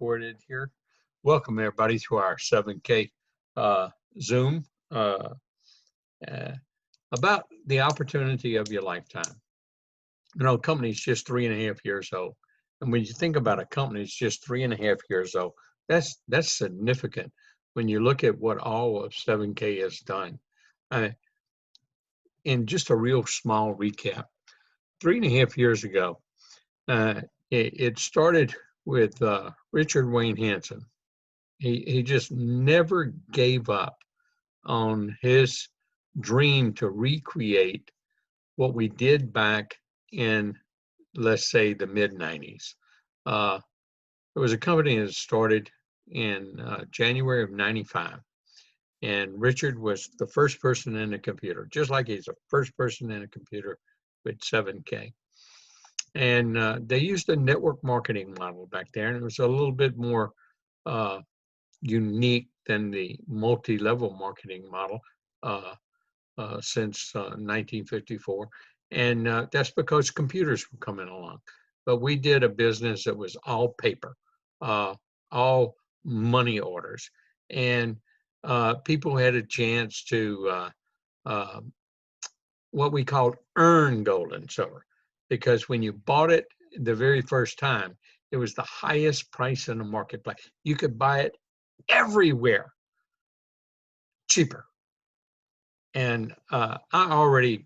recorded here. Welcome everybody to our 7K Zoom uh, about the opportunity of your lifetime. You know, company's just 3.5 years old. And when you think about a company, it's just 3.5 years old. That's significant when you look at what all of 7K has done. In just a real small recap, 3.5 years ago, it started with Richard Wayne Hansen. He just never gave up on his dream to recreate what we did back in, let's say, the mid-90s. There was a company that started in January of 95. And Richard was the first person in a computer, just like he's the first person in a computer with 7K. And they used a network marketing model back there, and it was a little bit more unique than the multi-level marketing model since 1954. And that's because computers were coming along. But we did a business that was all paper, all money orders. And people had a chance to what we called earn gold and silver, because when you bought it the very first time, it was the highest price in the marketplace. You could buy it everywhere cheaper. And I already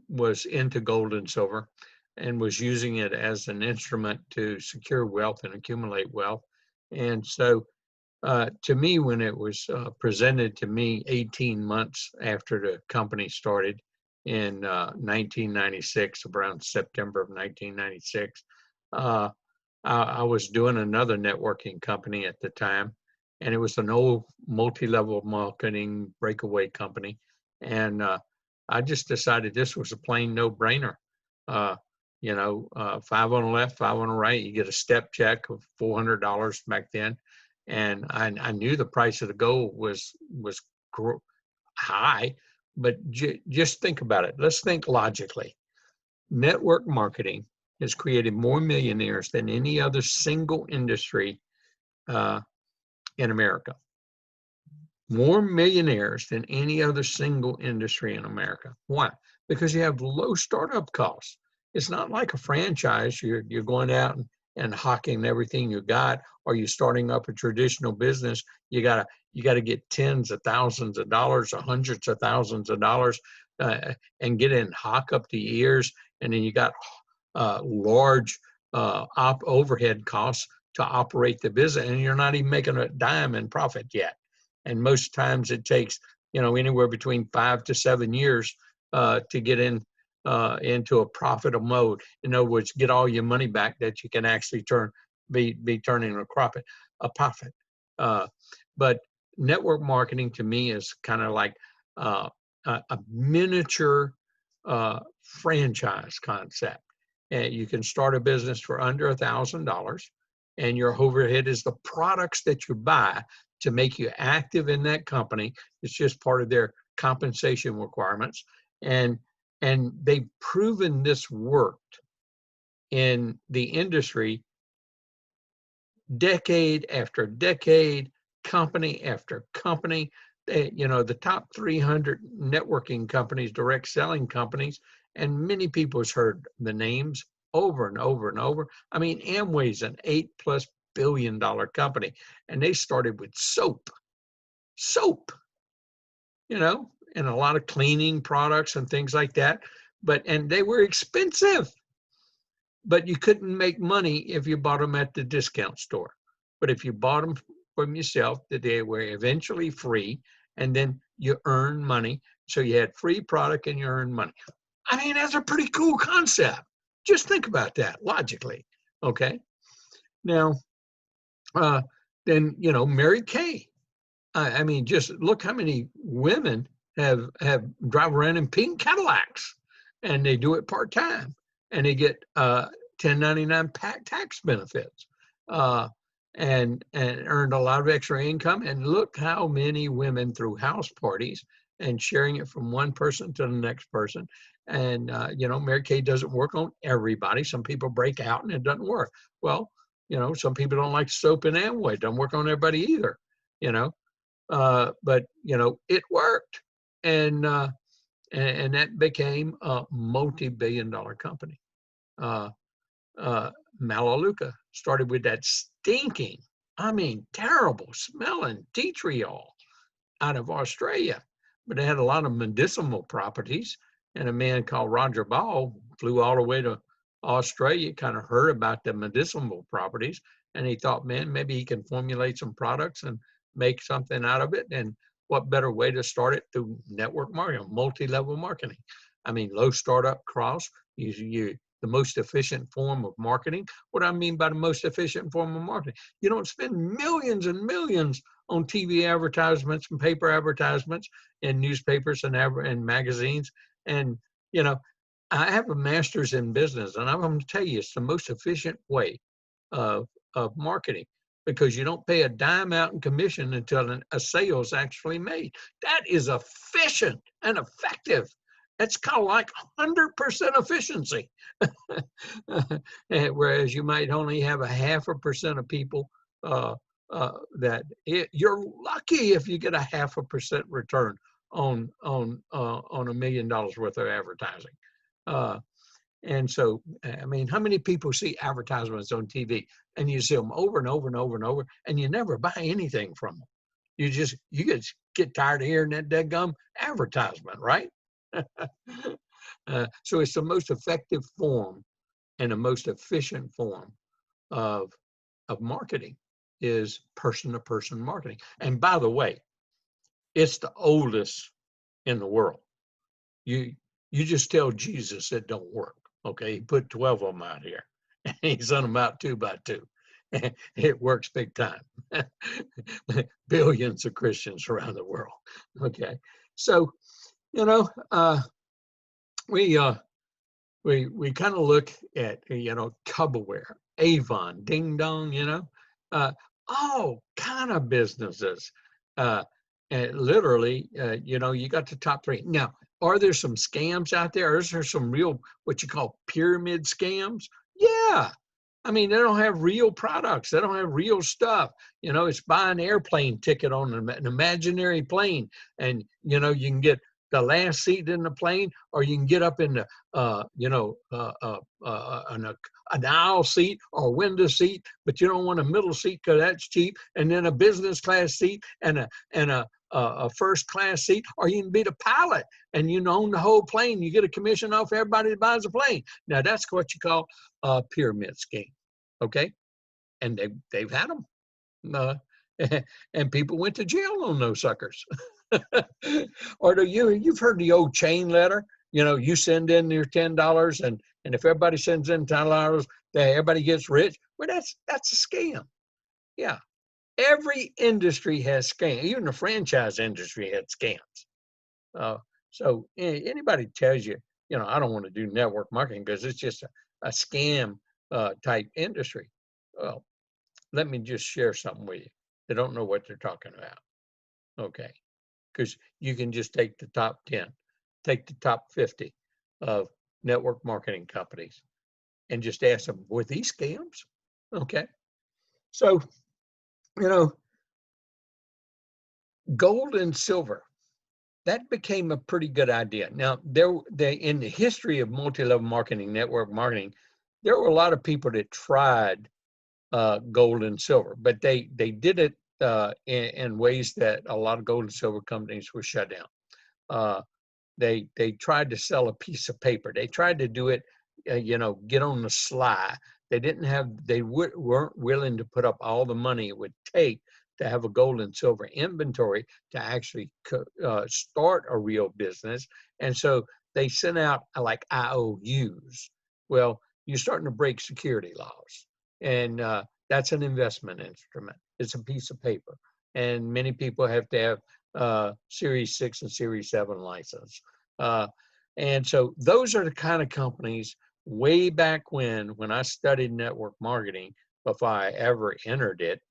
was into gold and silver and was using it as an instrument to secure wealth and accumulate wealth. And so to me, when it was presented to me 18 months after the company started in 1996, around September of 1996, I was doing another networking company at the time, and it was an old multi-level marketing breakaway company. And I just decided this was a plain no-brainer. 5 on the left, 5 on the right, you get a step check of $400 back then. And I knew the price of the gold was high, but just think about it. Let's think logically. Network marketing has created more millionaires than any other single industry in America. More millionaires than any other single industry in America. Why? Because you have low startup costs. It's not like a franchise. You're going out and hawking everything you got, or you starting up a traditional business. You gotta get tens of thousands of dollars or hundreds of thousands of dollars and get in hawk up the ears, and then you got large overhead costs to operate the business, and you're not even making a dime in profit yet. And most times it takes anywhere between 5 to 7 years to get into a profitable mode. In other words, get all your money back that you can actually be turning a profit. But network marketing to me is kind of like a miniature franchise concept. And you can start a business for under $1,000, and your overhead is the products that you buy to make you active in that company. It's just part of their compensation requirements. And they've proven this worked in the industry decade after decade, company after company. The top 300 networking companies, direct selling companies, and many people have heard the names over and over and over. I mean, Amway's an $8+ billion company, and they started with soap, and a lot of cleaning products and things like that. And they were expensive, but you couldn't make money if you bought them at the discount store. But if you bought them from yourself, they were eventually free, and then you earn money. So you had free product and you earn money. I mean, that's a pretty cool concept. Just think about that logically. Okay. Now, then, Mary Kay. I mean, just look how many women have drive around in pink Cadillacs, and they do it part-time, and they get 1099 tax benefits and earned a lot of extra income. And look how many women threw house parties and sharing it from one person to the next person. And Mary Kay doesn't work on everybody. Some people break out and it doesn't work. Well, You know, some people don't like soap and Amway. Don't work on everybody either. You know, but you know, it worked, and that became a multi-billion-dollar company. Uh, Melaleuca started with that stinking, I mean, terrible smelling tea tree oil out of Australia, but it had a lot of medicinal properties. And a man called Roger Ball flew all the way to Australia, kind of heard about the medicinal properties, and he thought, man, maybe he can formulate some products and make something out of it. And what better way to start it through network marketing, multi-level marketing? I mean, low startup costs, the most efficient form of marketing. What I mean by the most efficient form of marketing, you don't spend millions and millions on TV advertisements and paper advertisements and newspapers and magazines. And, you know, I have a master's in business, and I'm going to tell you, it's the most efficient way of marketing, because you don't pay a dime out in commission until a sale is actually made. That is efficient and effective. It's kind of like 100% efficiency. Whereas you might only have a 0.5% of people you're lucky if you get a 0.5% return on $1 million worth of advertising. And so, I mean, how many people see advertisements on TV and you see them over and over and over and over, and you never buy anything from them? You get tired of hearing that deadgum advertisement, right? So it's the most effective form and the most efficient form of marketing is person-to-person marketing. And by the way, it's the oldest in the world. You just tell Jesus it don't work. Okay, he put 12 of them out here, and he sent them out 2 by 2. It works big time. Billions of Christians around the world. Okay, so you know, we kind of look at, you know, Tupperware, Avon, Ding Dong, you know, all kind of businesses. And literally, you know, you got the top 3. Now, are there some scams out there? Or is there some real, what you call pyramid scams? Yeah. I mean, they don't have real products. They don't have real stuff. You know, it's buy an airplane ticket on an imaginary plane, and, you know, you can get the last seat in the plane, or you can get up in the, you know, an aisle seat or a window seat, but you don't want a middle seat because that's cheap, and then a business class seat and a first class seat, or you can be the pilot and you own the whole plane. You get a commission off everybody that buys a plane. Now that's what you call a pyramid scheme, okay? And they've had them, and people went to jail on those suckers. Or you've heard the old chain letter. You know, you send in your $10, and if everybody sends in $10, everybody gets rich. Well, that's a scam. Yeah. Every industry has scams. Even the franchise industry had scams. So anybody tells you, you know, I don't want to do network marketing because it's just a scam type industry. Well, let me just share something with you. They don't know what they're talking about. Okay. Because you can just take the top 10, take the top 50 of network marketing companies and just ask them, were these scams? Okay. So, you know, gold and silver, that became a pretty good idea. Now, in the history of multi-level marketing, network marketing, there were a lot of people that tried gold and silver, but they did it in ways that a lot of gold and silver companies were shut down. They tried to sell a piece of paper. They tried to do it, you know, get on the sly. They weren't willing to put up all the money it would take to have a gold and silver inventory to actually start a real business. And so they sent out like IOUs. Well, you're starting to break security laws. And that's an investment instrument. It's a piece of paper. And many people have to have Series 6 and Series 7 license. And so those are the kind of companies way back when I studied network marketing, before I ever entered it,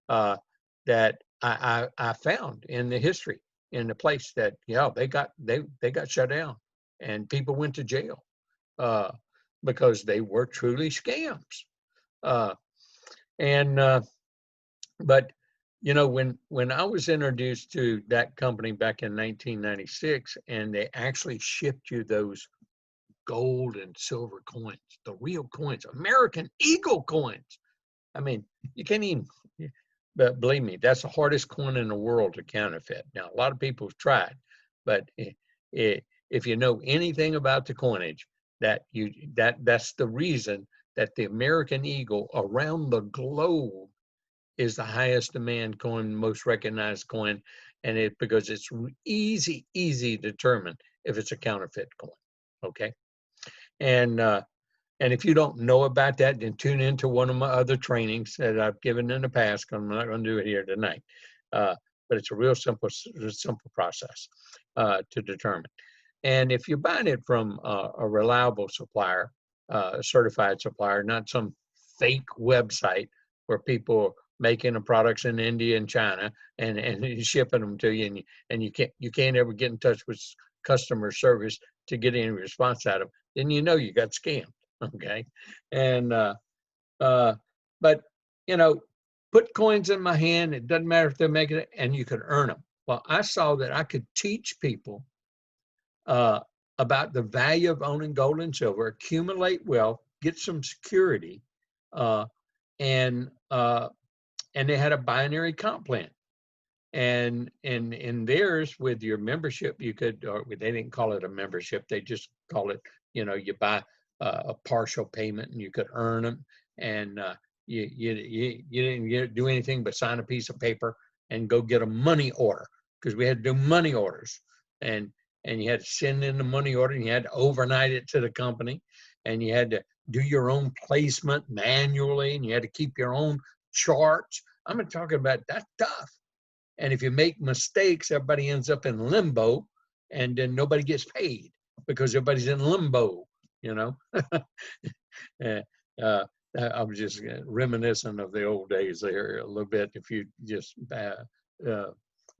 that I found in the history, in the place that, yeah, they got shut down and people went to jail because they were truly scams. And but you know, when I was introduced to that company back in 1996, and they actually shipped you those gold and silver coins, the real coins, American Eagle coins. I mean, you can't even, but believe me, that's the hardest coin in the world to counterfeit. Now, a lot of people have tried, but if you know anything about the coinage, that's the reason that the American Eagle around the globe is the highest demand coin, most recognized coin, and because it's easy to determine if it's a counterfeit coin. Okay, and if you don't know about that, then tune into one of my other trainings that I've given in the past. I'm not going to do it here tonight, but it's a real simple process to determine. And if you're buying it from a reliable supplier, a certified supplier, not some fake website where people are making the products in India and China and shipping them to you, and you can't ever get in touch with customer service to get any response out of them, then you know you got scammed. Okay, and but you know, put coins in my hand. It doesn't matter if they're making it, and you could earn them. Well, I saw that I could teach people about the value of owning gold and silver, accumulate wealth, get some security, uh, and they had a binary comp plan. And in theirs, with your membership, you could, or they didn't call it a membership, they just call it, you know, you buy a partial payment and you could earn them, and you didn't do anything but sign a piece of paper and go get a money order, because we had to do money orders, and you had to send in the money order, and you had to overnight it to the company, and you had to do your own placement manually, and you had to keep your own charts. I'm talking about that tough. And if you make mistakes, everybody ends up in limbo, and then nobody gets paid because everybody's in limbo, you know. I'm just reminiscent of the old days there a little bit, if you just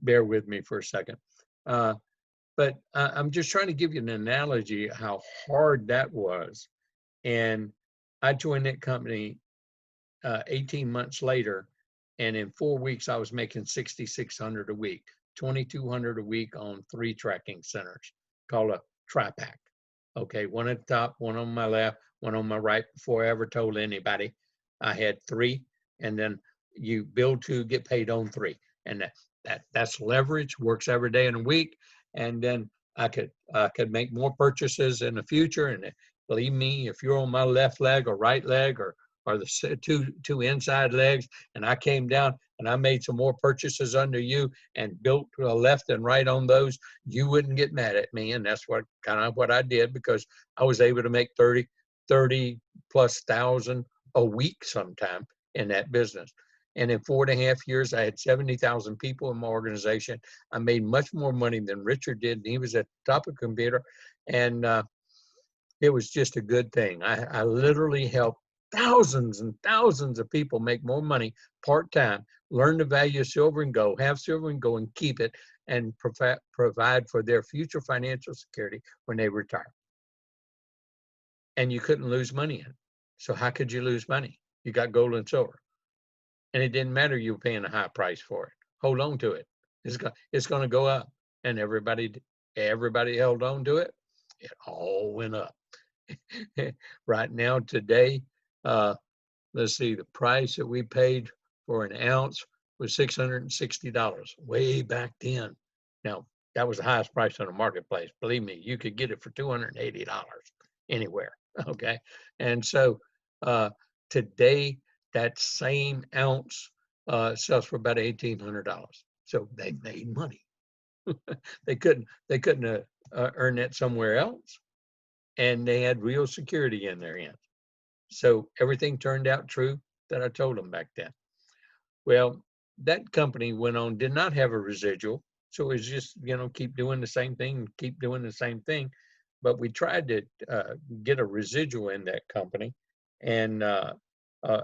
bear with me for a second. But I'm just trying to give you an analogy of how hard that was. And I joined that company 18 months later, and in 4 weeks I was making $6,600 a week, $2,200 a week on 3 tracking centers called a tri-pack. Okay, one at the top, one on my left, one on my right. Before I ever told anybody, I had 3, and then you build 2, get paid on 3, and that's leverage. Works every day in a week, and then I could make more purchases in the future. And believe me, if you're on my left leg or right leg, or the two inside legs, and I came down and I made some more purchases under you and built to the left and right on those, you wouldn't get mad at me. And that's what I did, because I was able to make 30 plus thousand a week sometime in that business. And in 4.5 years, I had 70,000 people in my organization. I made much more money than Richard did, and he was at the top of the computer. And it was just a good thing. I literally helped thousands and thousands of people make more money part-time, learn the value of silver and gold, have silver and gold, and keep it, and provide for their future financial security when they retire. And you couldn't lose money in it. So how could you lose money? You got gold and silver. And it didn't matter you were paying a high price for it. Hold on to it. It's going to go up. And everybody held on to it. It all went up. Right now, today, let's see, the price that we paid for an ounce was $660 way back then. Now, that was the highest price on the marketplace. Believe me, you could get it for $280 anywhere. Okay. And so today, that same ounce sells for about $1,800. So they made money. They couldn't earn that somewhere else. And they had real security in their hands. So everything turned out true that I told them back then. Well, that company went on, did not have a residual. So it was just, keep doing the same thing, keep doing the same thing. But we tried to get a residual in that company, and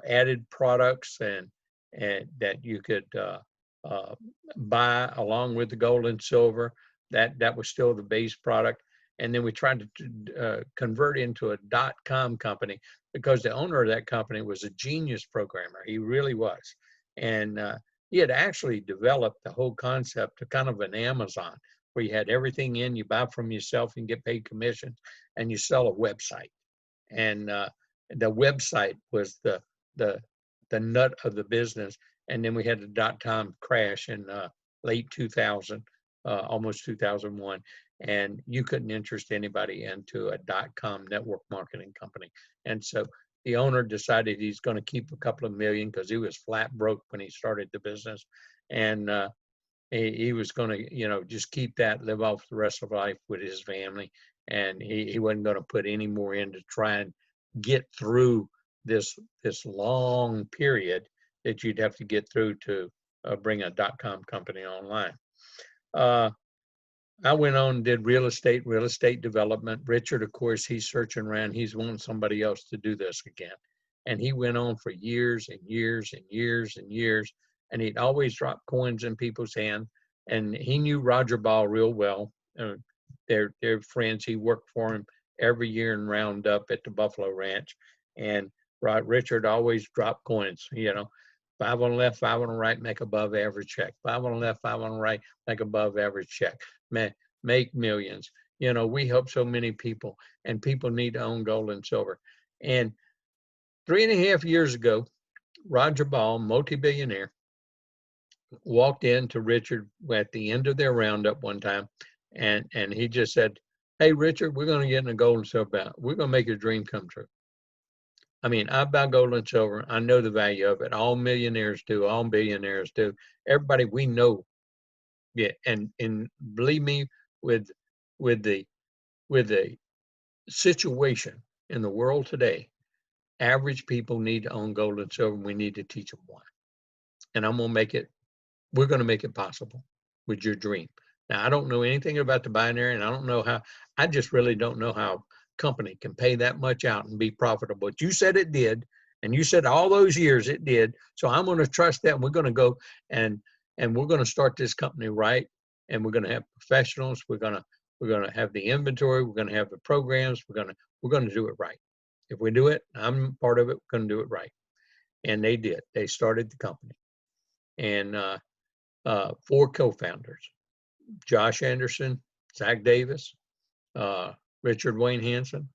added products and that you could buy along with the gold and silver. That was still the base product. And then we tried to convert into a .com company because the owner of that company was a genius programmer. He really was. And he had actually developed the whole concept of kind of an Amazon where you had everything in, you buy from yourself and get paid commissions, and you sell a website. And the website was the nut of the business. And then we had the .com crash in late 2000, almost 2001. And you couldn't interest anybody into a .com network marketing company. And so the owner decided he's going to keep a couple of million because he was flat broke when he started the business. And he was going to, just keep that, live off the rest of life with his family. And he wasn't going to put any more in to try and get through this long period that you'd have to get through to bring a .com company online. I went on and did real estate development. Richard, of course, he's searching around. He's wanting somebody else to do this again. And he went on for years and years and years and years. And he'd always drop coins in people's hands. And he knew Roger Ball real well. They're friends. He worked for him every year in Roundup at the Buffalo Ranch. And Richard always dropped coins, 5 on the left, 5 on the right, make above average check. 5 on the left, 5 on the right, make above average check. Make millions. We help so many people, and people need to own gold and silver. And 3.5 years ago, Roger Ball, multi-billionaire, walked into Richard at the end of their roundup one time, and he just said, "Hey, Richard, we're going to get in the gold and silver bout. We're going to make your dream come true." I mean, I buy gold and silver. I know the value of it. All millionaires do. All billionaires do. Everybody we know. Yeah, and believe me, with the situation in the world today, average people need to own gold and silver, and we need to teach them why. And we're going to make it possible with your dream. Now, I don't know anything about the binary, and I just really don't know how a company can pay that much out and be profitable. But you said it did, and you said all those years it did. So I'm going to trust that, and we're going to go and we're going to start this company right, and we're going to have professionals. We're going to have the inventory. We're going to have the programs. We're going to do it right. If we do it, I'm part of it. We're going to do it right. And they did. They started the company, and 4 co-founders: Josh Anderson, Zach Davis, Richard Wayne Hansen,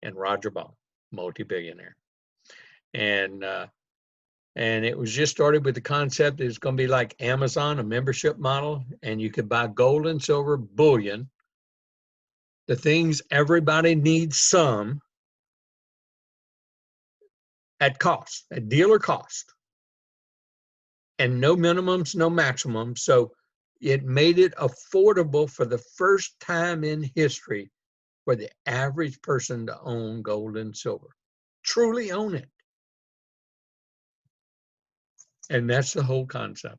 and Roger Ball, multi-billionaire. And it was just started with the concept it's going to be like Amazon, a membership model, and you could buy gold and silver bullion, the things everybody needs some, at cost, at dealer cost, and no minimums, no maximums. So it made it affordable for the first time in history for the average person to own gold and silver, truly own it. And that's the whole concept.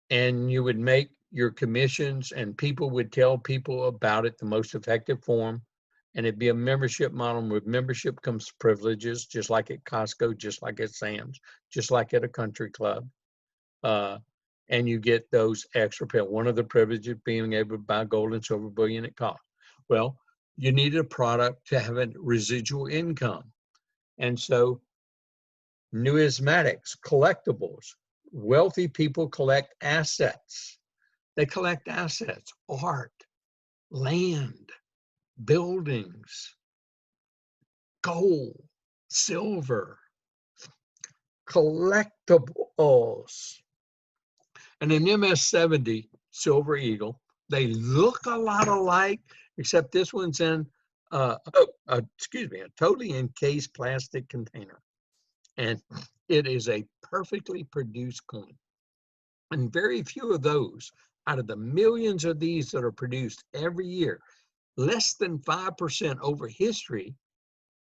And you would make your commissions, and people would tell people about it, the most effective form. And it'd be a membership model. With membership comes privileges, just like at Costco, just like at Sam's, just like at a country club. And you get those extra pay. One of the privileges being able to buy gold and silver bullion at cost. Well, you needed a product to have a residual income. And so numismatics, collectibles, wealthy people collect assets. They collect assets, art, land, buildings, gold, silver, collectibles. And an MS-70 Silver Eagle, they look a lot alike, except this one's in a totally encased plastic container. And it is a perfectly produced coin. And very few of those, out of the millions of these that are produced every year, less than 5% over history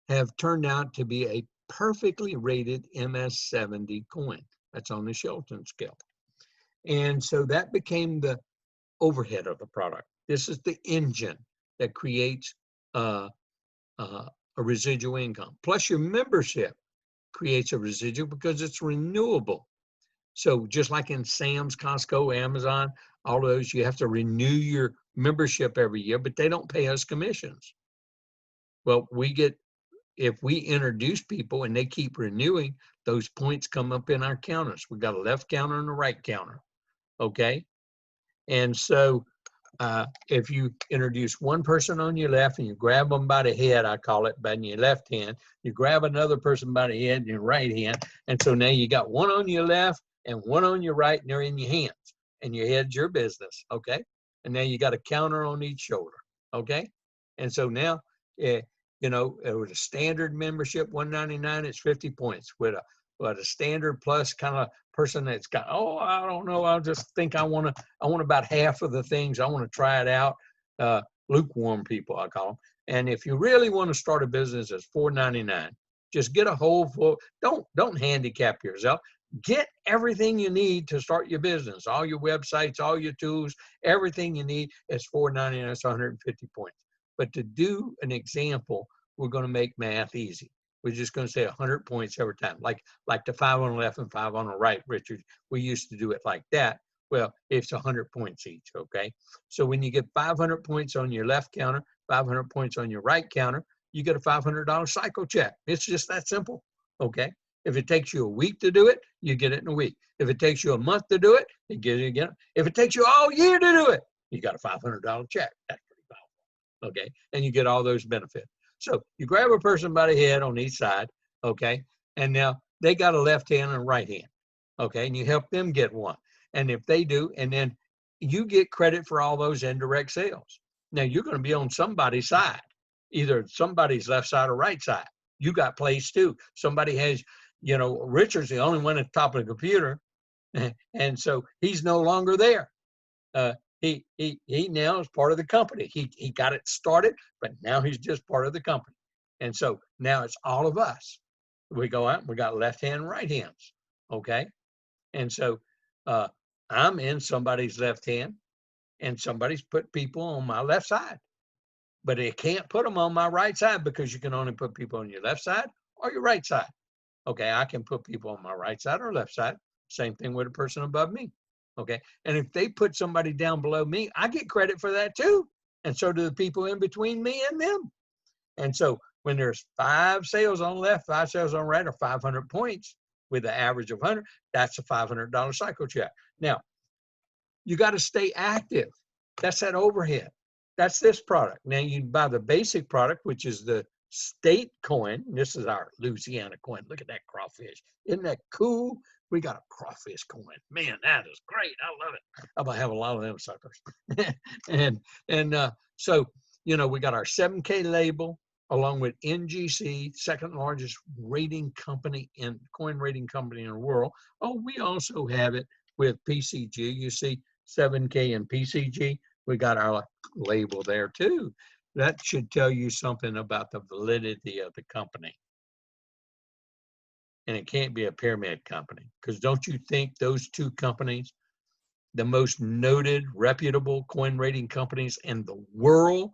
have turned out to be a perfectly rated MS-70 coin. That's on the Shelton scale. And so that became the overhead of the product. This is the engine that creates a residual income. Plus your membership creates a residual because it's renewable. So just like in Sam's, Costco, Amazon, all those, you have to renew your membership every year, but they don't pay us commissions. Well, if we introduce people and they keep renewing, those points come up in our counters. We got a left counter and a right counter. Okay. And so if you introduce one person on your left and you grab them by the head, I call it, by your left hand, you grab another person by the head in your right hand. And so now you got one on your left and one on your right, and they're in your hands, and your head's your business. Okay. And now you got a counter on each shoulder. Okay. And so now, with a standard membership, $199, it's 50 points. With a standard plus kind of person that's got, I don't know, I'll just think I want about half of the things. I want to try it out. Lukewarm people, I call them. And if you really want to start a business, it's $4.99. Just get a whole full. Don't handicap yourself. Get everything you need to start your business. All your websites, all your tools, everything you need is $4.99. That's 150 points. But to do an example, we're going to make math easy. We're just going to say 100 points every time, like the 5 on the left and 5 on the right, Richard. We used to do it like that. Well, it's 100 points each, okay? So when you get 500 points on your left counter, 500 points on your right counter, you get a $500 cycle check. It's just that simple, okay? If it takes you a week to do it, you get it in a week. If it takes you a month to do it, you get it again. If it takes you all year to do it, you got a $500 check. That's pretty powerful, okay? And you get all those benefits. So you grab a person by the head on each side, okay? And now they got a left hand and a right hand, okay? And you help them get one. And if they do, and then you get credit for all those indirect sales. Now you're going to be on somebody's side, either somebody's left side or right side. You got plays too. Somebody has, Richard's the only one at the top of the computer. And so he's no longer there. He now is part of the company. He got it started, but now he's just part of the company. And so now it's all of us. We go out and we got left hand and right hands. Okay. And so I'm in somebody's left hand and somebody's put people on my left side, but it can't put them on my right side because you can only put people on your left side or your right side. Okay. I can put people on my right side or left side. Same thing with a person above me. Okay. And if they put somebody down below me, I get credit for that too. And so do the people in between me and them. And so when there's 5 sales on the left, 5 sales on the right, or 500 points with an average of 100, that's a $500 cycle check. Now, you got to stay active. That's that overhead. That's this product. Now you buy the basic product, which is the state coin. This is our Louisiana coin. Look at that crawfish. Isn't that cool? We got a crawfish coin. Man, that is great. I love it. I'm going to have a lot of them suckers. So, we got our 7K label along with NGC, second largest rating company and coin rating company in the world. Oh, we also have it with PCG. You see 7K and PCG. We got our label there too. That should tell you something about the validity of the company. And it can't be a pyramid company, because don't you think those two companies, the most noted, reputable coin rating companies in the world,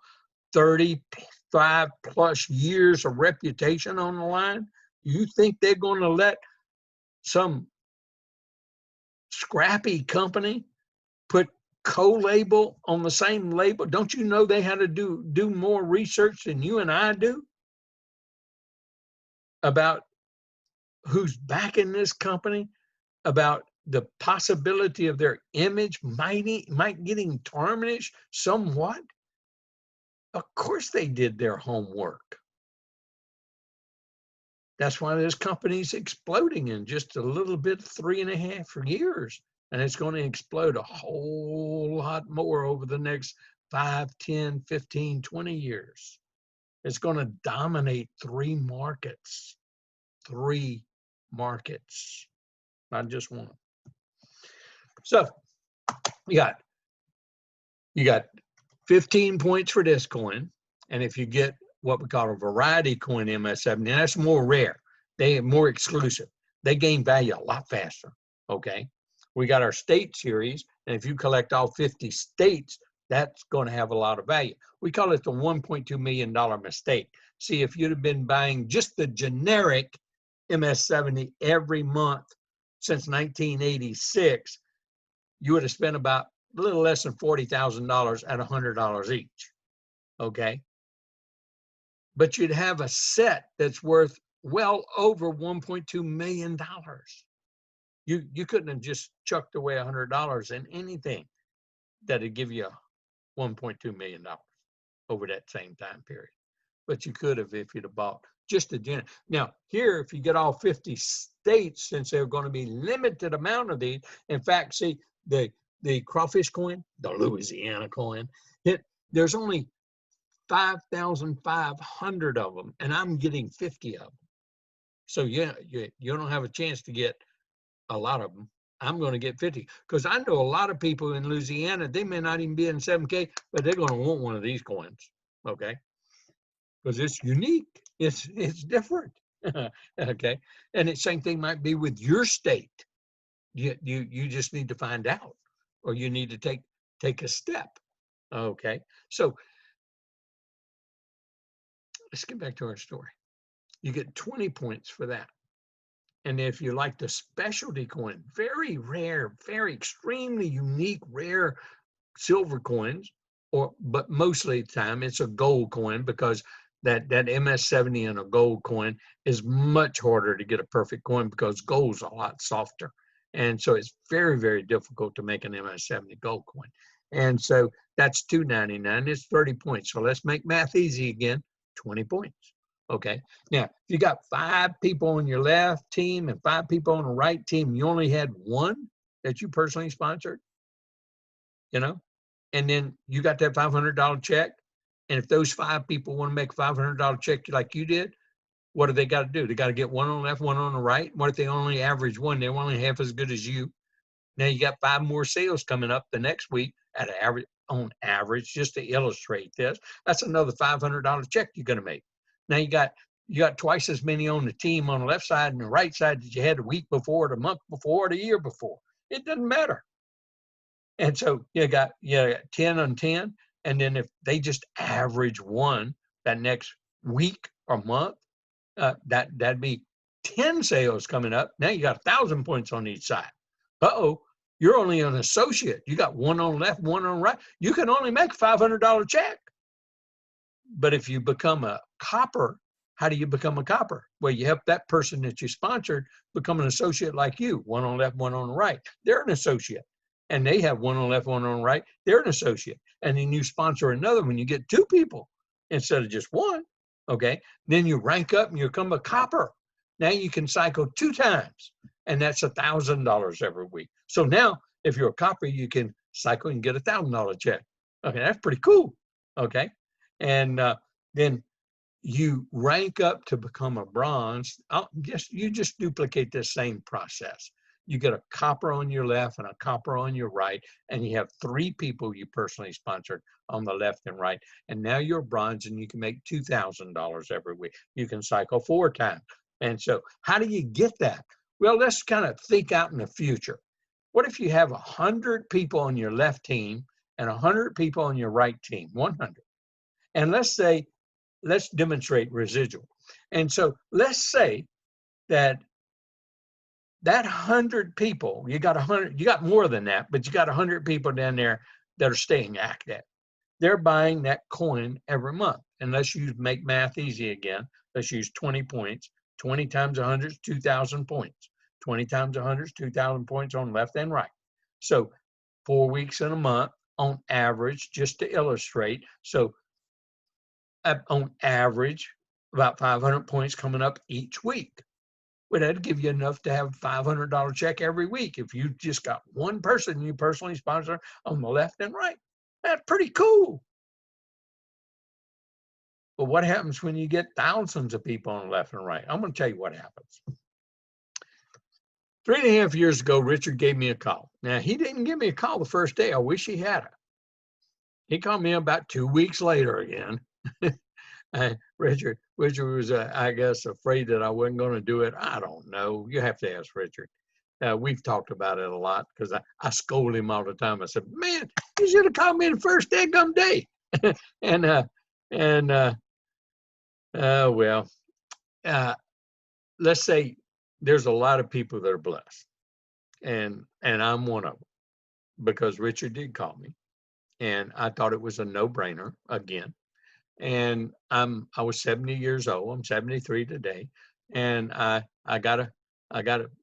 35 plus years of reputation on the line, you think they're going to let some scrappy company put co-label on the same label? Don't you know they had to do more research than you and I do about who's backing this company, about the possibility of their image might getting tarnished somewhat? Of course they did their homework. That's why this company's exploding in just a little bit, 3.5 years. And it's going to explode a whole lot more over the next 5, 10, 15, 20 years. It's going to dominate 3 markets. 3 markets, not just one. So you got 15 points for this coin. And if you get what we call a variety coin MS70, that's more rare. They are more exclusive. They gain value a lot faster. Okay. We got our state series. And if you collect all 50 states, that's going to have a lot of value. We call it the $1.2 million mistake. See, if you'd have been buying just the generic MS70 every month since 1986, you would have spent about a little less than $40,000 at $100 each. Okay. But you'd have a set that's worth well over $1.2 million. You couldn't have just chucked away $100 in anything that'd give you $1.2 million over that same time period. But you could have if you'd have bought just a gen. Now, here, if you get all 50 states, since they're going to be limited amount of these, in fact, see, the crawfish coin, the Louisiana coin, there's only 5,500 of them, and I'm getting 50 of them. So yeah, you don't have a chance to get a lot of them. I'm going to get 50 because I know a lot of people in Louisiana, they may not even be in 7K, but they're going to want one of these coins, okay? Because it's unique. It's different, okay? And the same thing might be with your state. You just need to find out, or you need to take a step, okay? So let's get back to our story. You get 20 points for that. And if you like the specialty coin, very rare, very extremely unique, rare silver coins, but mostly the time it's a gold coin, because that MS70 in a gold coin is much harder to get a perfect coin because gold's a lot softer. And so it's very, very difficult to make an MS70 gold coin. And so that's $2.99. It's 30 points. So let's make math easy again, 20 points. Okay. Now, if you got 5 people on your left team and 5 people on the right team, you only had one that you personally sponsored, you know, and then you got that $500 check. And if those 5 people want to make a $500 check like you did, what do they got to do? They got to get one on the left, one on the right. What if they only average one? They're only half as good as you. Now you got 5 more sales coming up the next week at average, on average, just to illustrate this. That's another $500 check you're going to make. Now you got twice as many on the team on the left side and the right side that you had the week before, the month before, the year before. It doesn't matter. And so you got 10 on 10. And then if they just average one that next week or month, that'd be 10 sales coming up. Now you got 1,000 points on each side. Uh-oh, you're only an associate. You got one on the left, one on the right. You can only make a $500 check. But if you become a copper, how do you become a copper? Well, you help that person that you sponsored become an associate like you, one on the left, one on the right. They're an associate. And they have one on the left, one on the right. They're an associate. And then you sponsor another when you get 2 people instead of just one. Okay. Then you rank up and you become a copper. Now you can cycle 2 times, and that's $1,000 every week. So now, if you're a copper, you can cycle and get a $1,000 check. Okay, that's pretty cool. Okay, and then you rank up to become a bronze. You just duplicate this same process. You get a copper on your left and a copper on your right, and you have 3 people you personally sponsored on the left and right. And now you're bronze, and you can make $2,000 every week. You can cycle 4 times. And so how do you get that? Well, let's kind of think out in the future. What if you have 100 people on your left team and 100 people on your right team, 100? And let's demonstrate residual. And so let's say that 100 people, you got more than that, but you got 100 people down there that are staying active. They're buying that coin every month. And let's make math easy again. Let's use 20 points. 20 times 100 is 2,000 points. 20 times 100 is 2,000 points on left and right. So 4 weeks in a month on average, just to illustrate. So on average, about 500 points coming up each week. Well, that'd give you enough to have a $500 check every week if you just got one person you personally sponsor on the left and right. That's pretty cool. But what happens when you get thousands of people on the left and right? I'm going to tell you what happens. 3.5 years ago, Richard gave me a call. Now, he didn't give me a call the first day. I wish he had it. He called me about 2 weeks later again. Richard was, I guess, afraid that I wasn't going to do it. I don't know. You have to ask Richard. We've talked about it a lot because I scold him all the time. I said, man, you should have called me the first daggum day. Let's say there's a lot of people that are blessed, and I'm one of them. because Richard did call me, and I thought it was a no-brainer again. And I was 70 years old. I'm 73 today, and I got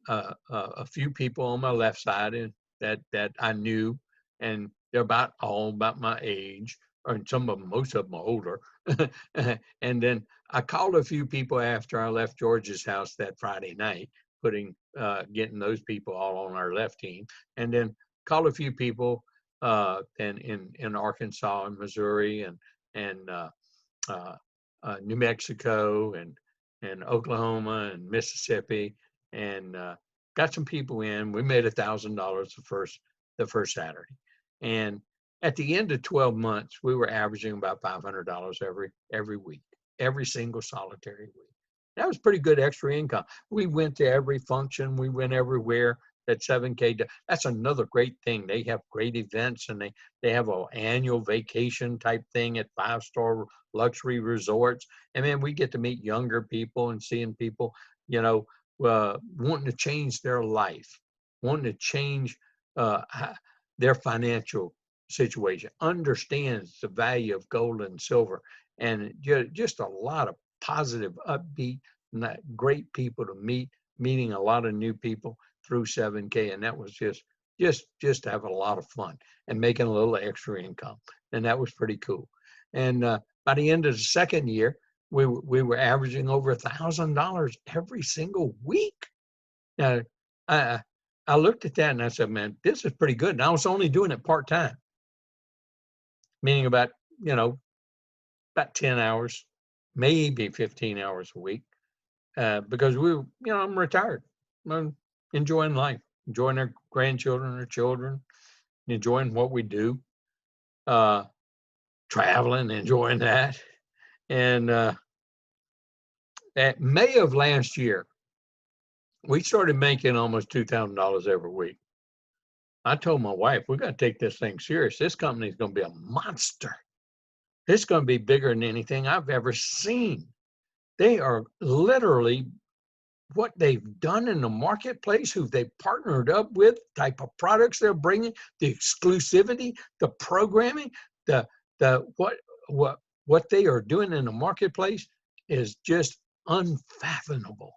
a few people on my left side and that I knew, and they're all about my age, or some of them, most of them are older. And then I called a few people after I left George's house that Friday night, getting those people all on our left team, and then called a few people and in Arkansas and Missouri and uh, New Mexico and Oklahoma and Mississippi, and got some people in. We made $1,000 the first Saturday, and at the end of 12 months, we were averaging about $500 every week, every single solitary week. That was pretty good extra income. We went to every function. We went everywhere that 7K. That's another great thing. They have great events, and they have an annual vacation type thing at 5-star luxury resorts. And then we get to meet younger people and seeing people, wanting to change their life, wanting to change their financial situation, understands the value of gold and silver, and just a lot of positive, upbeat, great people to meeting a lot of new people through 7K, and that was just having a lot of fun and making a little extra income, and that was pretty cool. And by the end of the second year, we were averaging over $1,000 every single week. Now, I looked at that and I said, man, this is pretty good. And I was only doing it part time, meaning about 10 hours, maybe 15 hours a week, because I'm retired. I'm enjoying life, enjoying our grandchildren, our children, enjoying what we do, traveling, enjoying that. And at May of last year, we started making almost $2,000 every week. I told my wife, we got to take this thing serious. This company is going to be a monster. It's going to be bigger than anything I've ever seen. They are literally what they've done in the marketplace, who they partnered up with, type of products they're bringing, the exclusivity, the programming, the what they are doing in the marketplace is just unfathomable.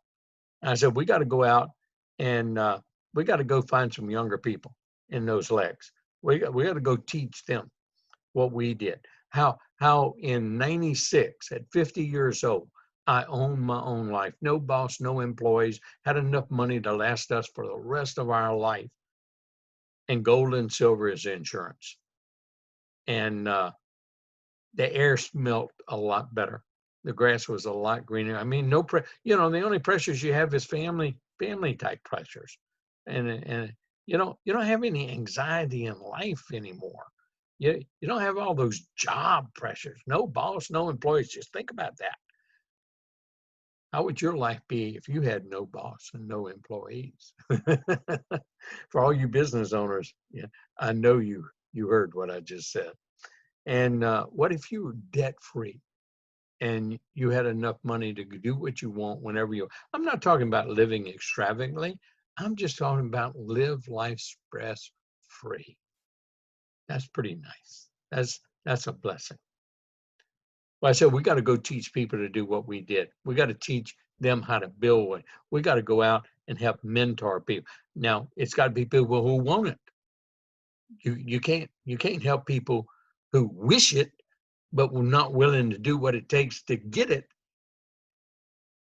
And I said, we got to go out and we got to go find some younger people in those legs. We got to go teach them what we did. How in 96, at 50 years old, I owned my own life. No boss, no employees, had enough money to last us for the rest of our life. And gold and silver is insurance. And the air smelled a lot better. The grass was a lot greener. I mean, the only pressures you have is family type pressures. And you don't have any anxiety in life anymore. You don't have all those job pressures. No boss, no employees. Just think about that. How would your life be if you had no boss and no employees? For all you business owners, yeah, I know you heard what I just said. And what if you were debt free and you had enough money to do what you want whenever you? I'm not talking about living extravagantly. I'm just talking about live life stress free. That's pretty nice. That's a blessing. Well, I said, we got to go teach people to do what we did. We got to teach them how to build. We got to go out and help mentor people. Now, it's got to be people who want it. You can't help people who wish it, but were not willing to do what it takes to get it.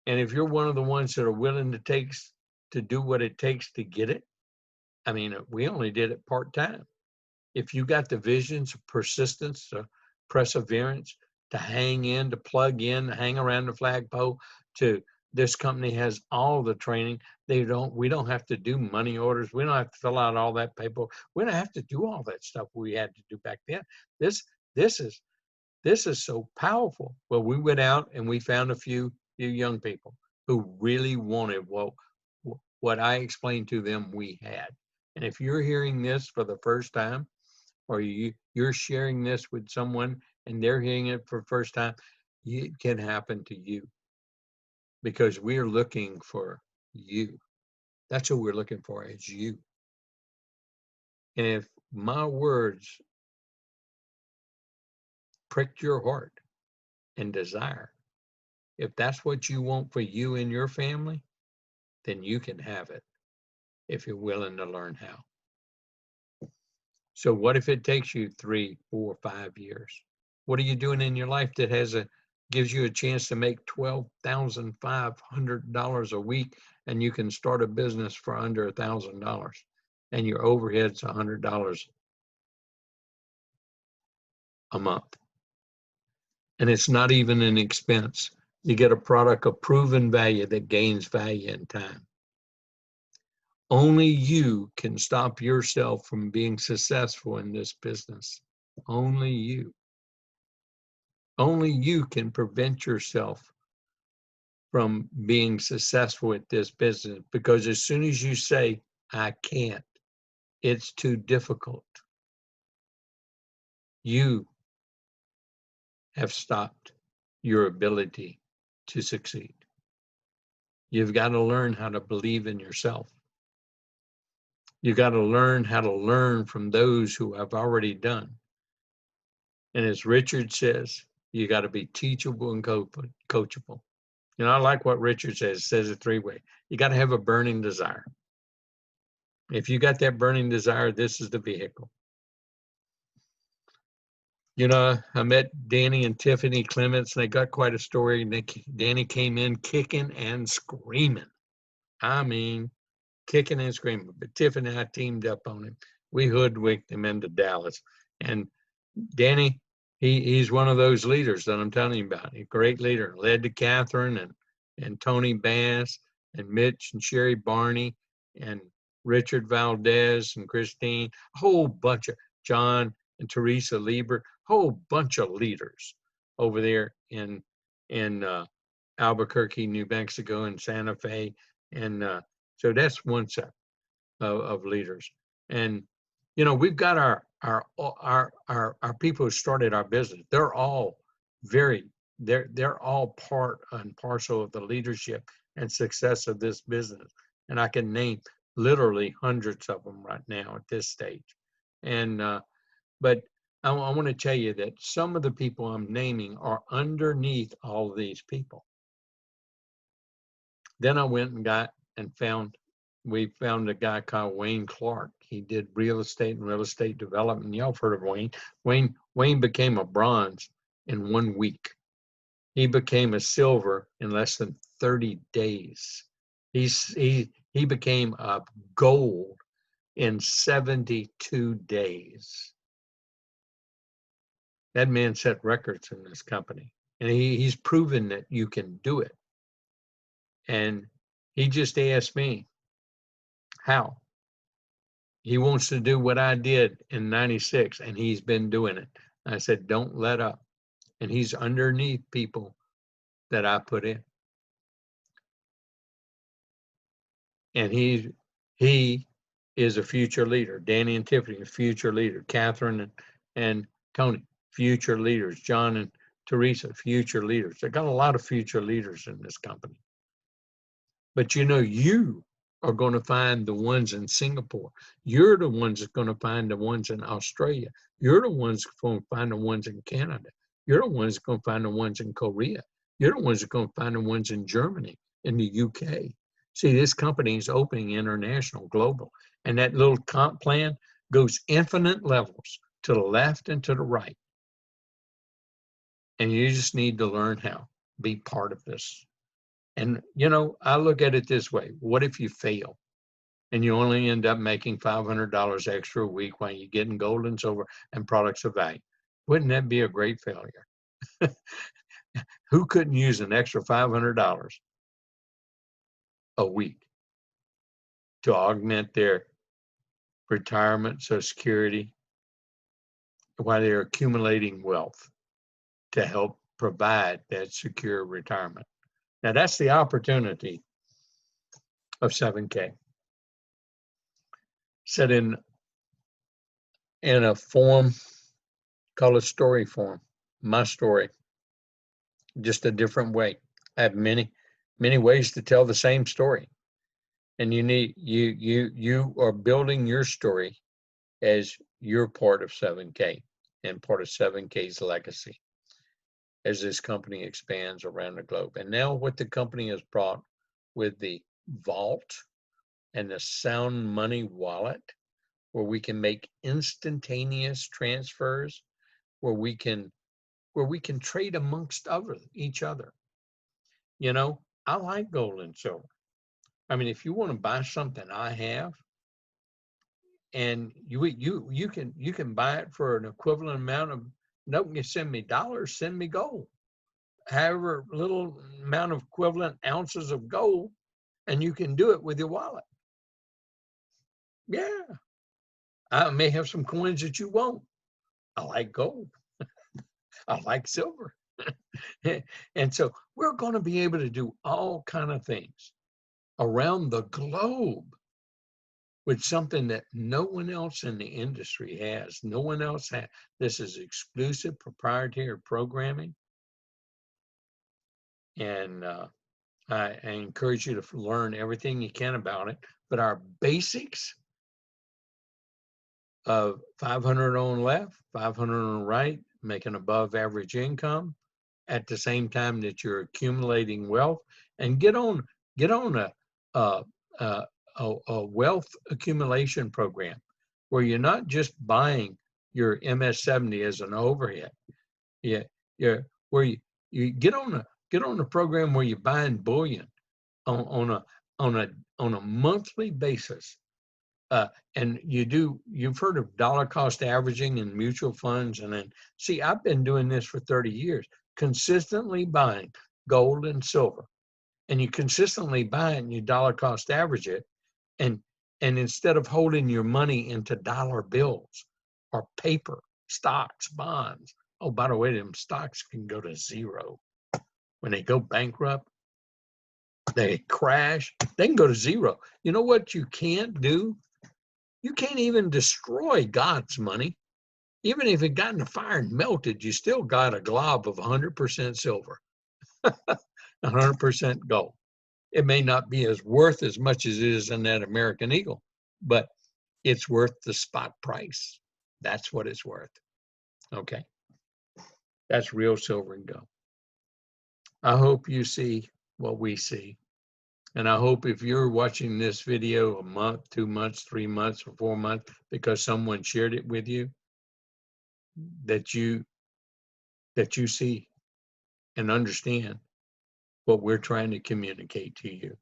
And if you're one of the ones that are willing to do what it takes to get it, I mean, we only did it part time. If you got the visions, persistence, perseverance, to hang in, to plug in, to hang around the flagpole, this company has all the training. We don't have to do money orders. We don't have to fill out all that paper. We don't have to do all that stuff we had to do back then. This is so powerful. Well, we went out and we found a few young people who really wanted what I explained to them we had. And if you're hearing this for the first time, or you're sharing this with someone and they're hearing it for the first time, it can happen to you, because we're looking for you. That's what we're looking for, is you. And my words pricked your heart and desire, if that's what you want for you and your family, then you can have it if you're willing to learn how. So what if it takes you 3, 4, 5 years? What are you doing in your life that gives you a chance to make $12,500 a week, and you can start a business for under $1,000, and your overhead's $100 a month, and it's not even an expense. You get a product of proven value that gains value in time. Only you can stop yourself from being successful in this business. Only you. Only you can prevent yourself from being successful at this business, because as soon as you say, I can't, it's too difficult, you have stopped your ability to succeed. You've got to learn how to believe in yourself. You've got to learn how to learn from those who have already done. And as Richard says, you got to be teachable and coachable. You know, I like what Richard says it 3-way. You got to have a burning desire. If you got that burning desire, this is the vehicle. You know, I met Danny and Tiffany Clements, and they got quite a story. Danny came in kicking and screaming. I mean, kicking and screaming. But Tiffany and I teamed up on him. We hoodwinked him into Dallas. And Danny, he's one of those leaders that I'm telling you about. A great leader. Led to Catherine and Tony Bass and Mitch and Sherry Barney and Richard Valdez and Christine, a whole bunch of John and Teresa Lieber, whole bunch of leaders over there in Albuquerque, New Mexico, and Santa Fe. And so that's one set of leaders. And you know, we've got our people who started our business. They're all they're all part and parcel of the leadership and success of this business. And I can name literally hundreds of them right now at this stage. And but I want to tell you that some of the people I'm naming are underneath all of these people. Then I went and we found a guy called Wayne Clark. He did real estate and real estate development. Y'all have heard of Wayne. Wayne became a bronze in 1 week. He became a silver in less than 30 days. He became a gold in 72 days. That man set records in this company, and he's proven that you can do it. And he just asked me how. He wants to do what I did in 96, and he's been doing it. I said, don't let up. And he's underneath people that I put in. And he is a future leader. Danny and Tiffany, a future leader. Catherine and Tony, future leaders. John and Teresa, future leaders. They got a lot of future leaders in this company. But you know, you are going to find the ones in Singapore. You're the ones that's going to find the ones in Australia. You're the ones going to find the ones in Canada. You're the ones going to find the ones in Korea. You're the ones that are going to find the ones in Germany, in the UK. See, this company is opening international, global. And that little comp plan goes infinite levels to the left and to the right. And you just need to learn how, be part of this. And, you know, I look at it this way. What if you fail and you only end up making $500 extra a week while you're getting gold and silver and products of value? Wouldn't that be a great failure? Who couldn't use an extra $500 a week to augment their retirement, Social Security, while they're accumulating wealth to help provide that secure retirement? Now, that's the opportunity of 7K. Set in a form called a story form, my story, just a different way. I have many ways to tell the same story. And you are building your story as you're part of 7K and part of 7K's legacy as this company expands around the globe. And now what the company has brought with the vault and the Sound Money wallet, where we can make instantaneous transfers, where we can trade amongst each other. You know, I like gold and silver. I mean, if you want to buy something I have, and you can buy it for an equivalent amount of, don't you send me dollars, send me gold. However little amount of equivalent ounces of gold, and you can do it with your wallet. Yeah. I may have some coins that you won't. I like gold. I like silver. And so we're going to be able to do all kind of things around the globe with something that no one else in the industry has. No one else has. This is exclusive proprietary programming. And I encourage you to learn everything you can about it. But our basics of 500 on left, 500 on right, making above average income at the same time that you're accumulating wealth, and get on a wealth accumulation program where you're not just buying your MS-70 as an overhead. Where you get on a program where you're buying bullion on a monthly basis. And you've heard of dollar cost averaging in mutual funds. And then, see, I've been doing this for 30 years, consistently buying gold and silver. And you consistently buy it and you dollar cost average it. And instead of holding your money into dollar bills or paper, stocks, bonds. Oh, by the way, them stocks can go to zero. When they go bankrupt, they crash, they can go to zero. You know what you can't do? You can't even destroy God's money. Even if it got in the fire and melted, you still got a glob of 100% silver, 100% gold. It may not be worth as much as it is in that American Eagle, but it's worth the spot price. That's what it's worth. Okay. That's real silver and gold. I hope you see what we see. And I hope if you're watching this video a month, 2 months, 3 months, or 4 months, because someone shared it with you, that you see and understand what we're trying to communicate to you,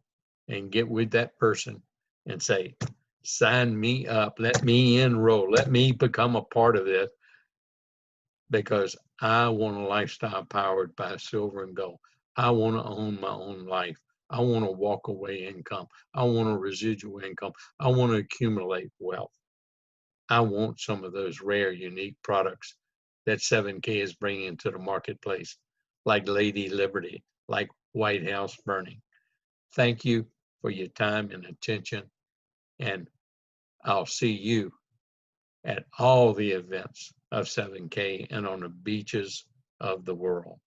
and get with that person and say, sign me up, let me enroll, let me become a part of this, because I want a lifestyle powered by silver and gold. I want to own my own life. I want to walk away income. I want a residual income. I want to accumulate wealth. I want some of those rare, unique products that 7K is bringing to the marketplace, like Lady Liberty, like White House Burning. Thank you for your time and attention, and I'll see you at all the events of 7K and on the beaches of the world.